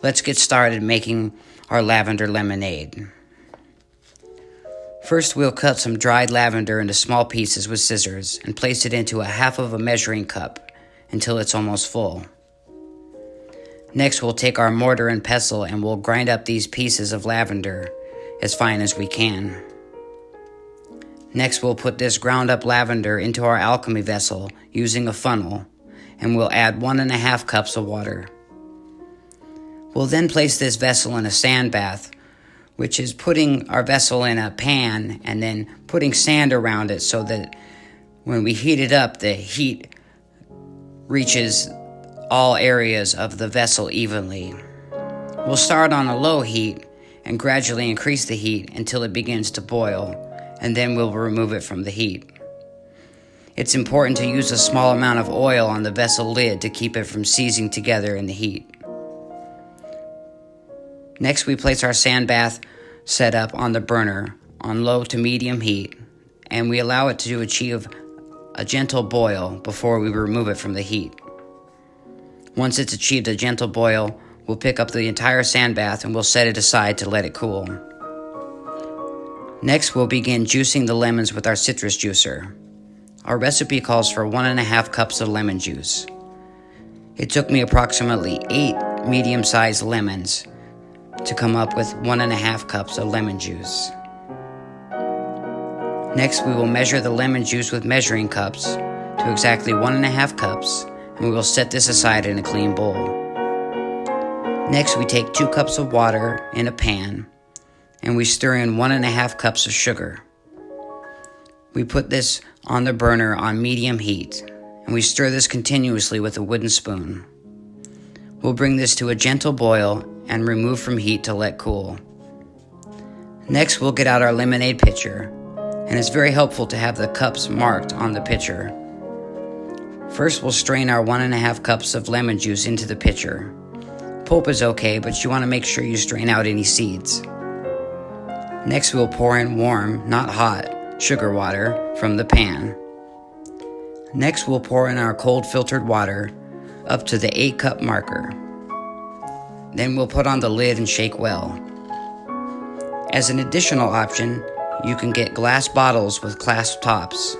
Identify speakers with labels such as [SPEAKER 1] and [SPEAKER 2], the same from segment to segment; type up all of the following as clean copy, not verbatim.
[SPEAKER 1] Let's get started making our lavender lemonade. First, we'll cut some dried lavender into small pieces with scissors and place it into a half of a measuring cup until it's almost full. Next, we'll take our mortar and pestle and we'll grind up these pieces of lavender as fine as we can. Next, we'll put this ground up lavender into our alchemy vessel using a funnel, and we'll add 1.5 cups of water. We'll then place this vessel in a sand bath, which is putting our vessel in a pan and then putting sand around it so that when we heat it up, the heat reaches all areas of the vessel evenly. We'll start on a low heat and gradually increase the heat until it begins to boil, and then we'll remove it from the heat. It's important to use a small amount of oil on the vessel lid to keep it from seizing together in the heat. Next, we place our sand bath setup on the burner on low to medium heat, and we allow it to achieve a gentle boil before we remove it from the heat. Once it's achieved a gentle boil, we'll pick up the entire sand bath and we'll set it aside to let it cool. Next, we'll begin juicing the lemons with our citrus juicer. Our recipe calls for 1.5 cups of lemon juice. It took me approximately 8 medium-sized lemons to come up with 1.5 cups of lemon juice. Next, we will measure the lemon juice with measuring cups to exactly 1.5 cups, and we will set this aside in a clean bowl. Next, we take 2 cups of water in a pan, and we stir in 1.5 cups of sugar. We put this on the burner on medium heat, and we stir this continuously with a wooden spoon. We'll bring this to a gentle boil and remove from heat to let cool. Next, we'll get out our lemonade pitcher, and it's very helpful to have the cups marked on the pitcher. First, we'll strain our 1.5 cups of lemon juice into the pitcher. Pulp is okay, but you want to make sure you strain out any seeds. Next, we'll pour in warm, not hot, sugar water from the pan. Next, we'll pour in our cold filtered water up to the 8-cup marker. Then we'll put on the lid and shake well. As an additional option, you can get glass bottles with CLASP tops.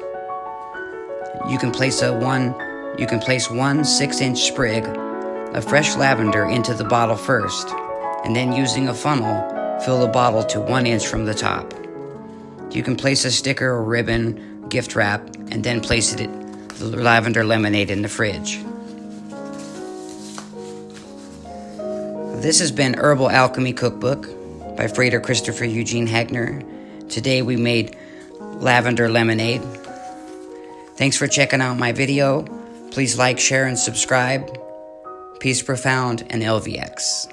[SPEAKER 1] You can place one 6-inch sprig of fresh lavender into the bottle first, and then using a funnel, fill the bottle to 1 inch from the top. You can place a sticker or ribbon, gift wrap, and then place the lavender lemonade in the fridge. This has been Herbal Alchemy Cookbook by Frater Christopher Eugene Hagner. Today we made lavender lemonade. Thanks for checking out my video. Please like, share, and subscribe. Peace profound and LVX.